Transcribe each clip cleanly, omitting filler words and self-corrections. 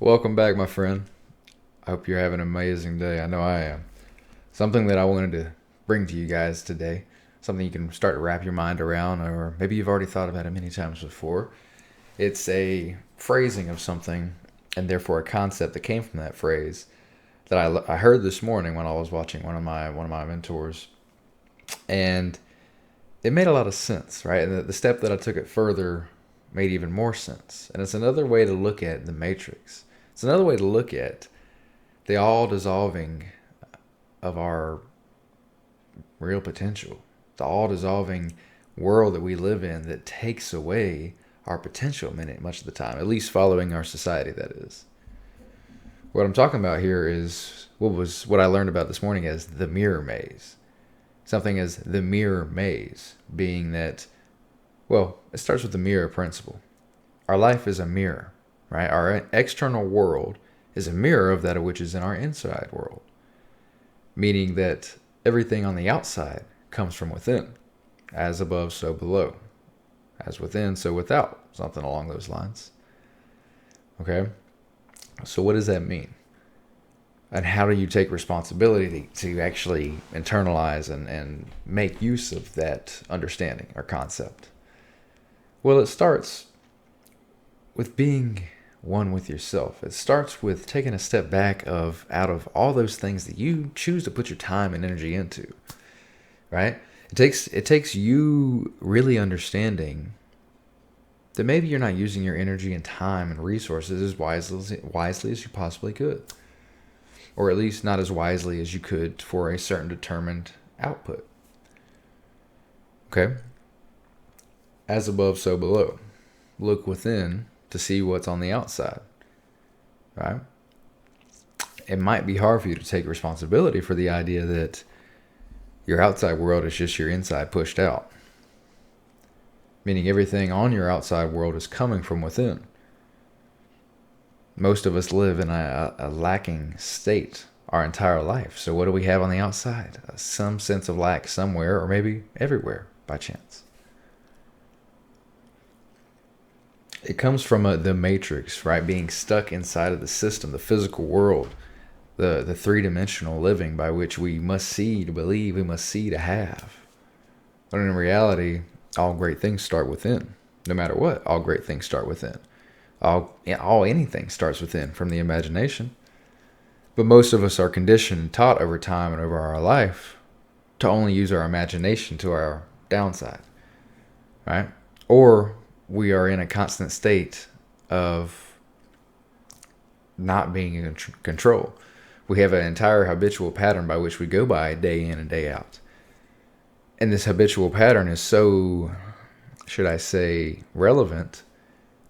Welcome back, my friend. I hope you're having an amazing day. I know I am. Something that I wanted to bring to you guys today, something you can start to wrap your mind around, or maybe you've already thought about it many times before. It's a phrasing of something, and therefore a concept that came from that phrase that I heard this morning when I was watching one of my mentors, and it made a lot of sense, right? And the step that I took it further made even more sense. And it's another way to look at the matrix. It's another way to look at the all dissolving of our real potential, the all dissolving world that we live in that takes away our potential much of the time, at least following our society, that is. What I'm talking about here is what I learned about this morning as the mirror maze. Something as the mirror maze, being that, well, it starts with the mirror principle. Our life is a mirror, right? Our external world is a mirror of that which is in our inside world, meaning that everything on the outside comes from within. As above, so below. As within, so without. Something along those lines. Okay? So what does that mean? And how do you take responsibility to actually internalize and make use of that understanding or concept? Well, it starts with being one with yourself. It starts with taking a step back out of all those things that you choose to put your time and energy into. Right? It takes you really understanding that maybe you're not using your energy and time and resources as wisely as you possibly could. Or at least not as wisely as you could for a certain determined output. Okay? As above, so below. Look within to see what's on the outside. Right? It might be hard for you to take responsibility for the idea that your outside world is just your inside pushed out. Meaning everything on your outside world is coming from within. Most of us live in a lacking state our entire life. So what do we have on the outside? Some sense of lack somewhere, or maybe everywhere by chance. It comes from the matrix, right? Being stuck inside of the system, the physical world, the three-dimensional living by which we must see to believe, we must see to have. But in reality, all great things start within. No matter what, all great things start within. Anything starts within, from the imagination. But most of us are conditioned and taught over time and over our life to only use our imagination to our downside, right? Or we are in a constant state of not being in control. We have an entire habitual pattern by which we go by day in and day out. And this habitual pattern is so, should I say, relevant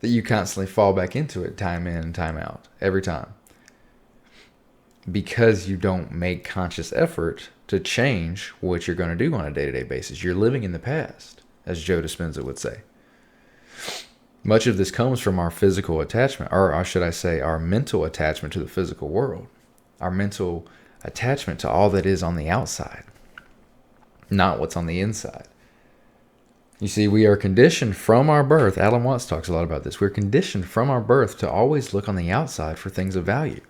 that you constantly fall back into it time in and time out, every time. Because you don't make conscious effort to change what you're going to do on a day-to-day basis. You're living in the past, as Joe Dispenza would say. Much of this comes from our physical attachment, or should I say, our mental attachment to the physical world. Our mental attachment to all that is on the outside, not what's on the inside. You see, we are conditioned from our birth. Alan Watts talks a lot about this. We're conditioned from our birth to always look on the outside for things of value.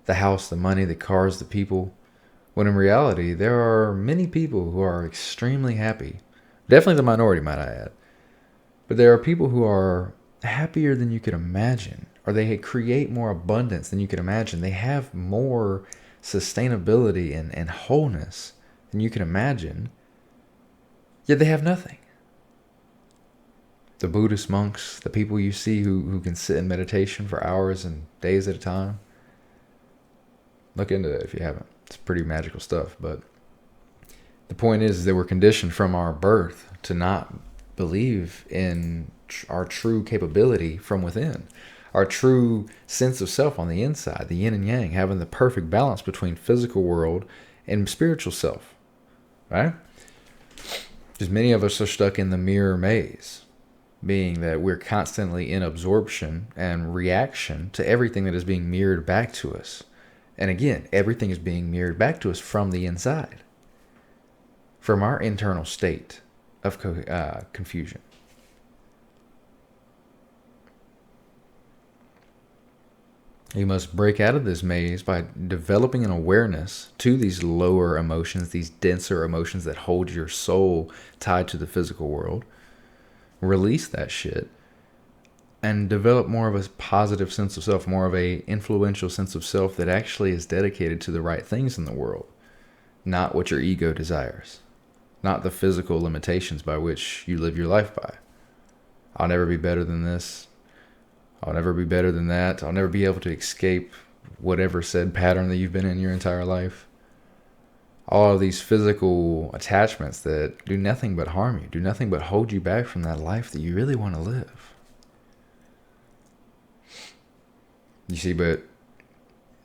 The house, the money, the cars, the people. When in reality, there are many people who are extremely happy. Definitely the minority, might I add. But there are people who are happier than you could imagine. Or they create more abundance than you could imagine. They have more sustainability and wholeness than you can imagine. Yet they have nothing. The Buddhist monks, the people you see who can sit in meditation for hours and days at a time. Look into it if you haven't. It's pretty magical stuff. But the point is that we're conditioned from our birth to not believe in our true capability from within. Our true sense of self on the inside, the yin and yang, having the perfect balance between physical world and spiritual self. Right? Because many of us are stuck in the mirror maze, being that we're constantly in absorption and reaction to everything that is being mirrored back to us. And again, everything is being mirrored back to us from the inside, from our internal state of confusion. You must break out of this maze by developing an awareness to these lower emotions, these denser emotions that hold your soul tied to the physical world. Release that shit and develop more of a positive sense of self, more of a influential sense of self that actually is dedicated to the right things in the world, not what your ego desires, not the physical limitations by which you live your life by. I'll never be better than this. I'll never be better than that. I'll never be able to escape whatever said pattern that you've been in your entire life. All of these physical attachments that do nothing but harm you, do nothing but hold you back from that life that you really want to live. You see, but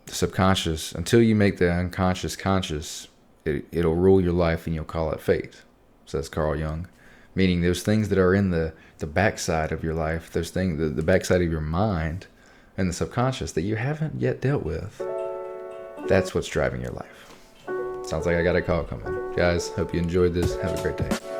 the subconscious, until you make the unconscious conscious, it'll rule your life and you'll call it fate, says Carl Jung. Meaning those things that are in the backside of your life, those things, the backside of your mind and the subconscious that you haven't yet dealt with, that's what's driving your life. Sounds like I got a call coming. Guys, hope you enjoyed this. Have a great day.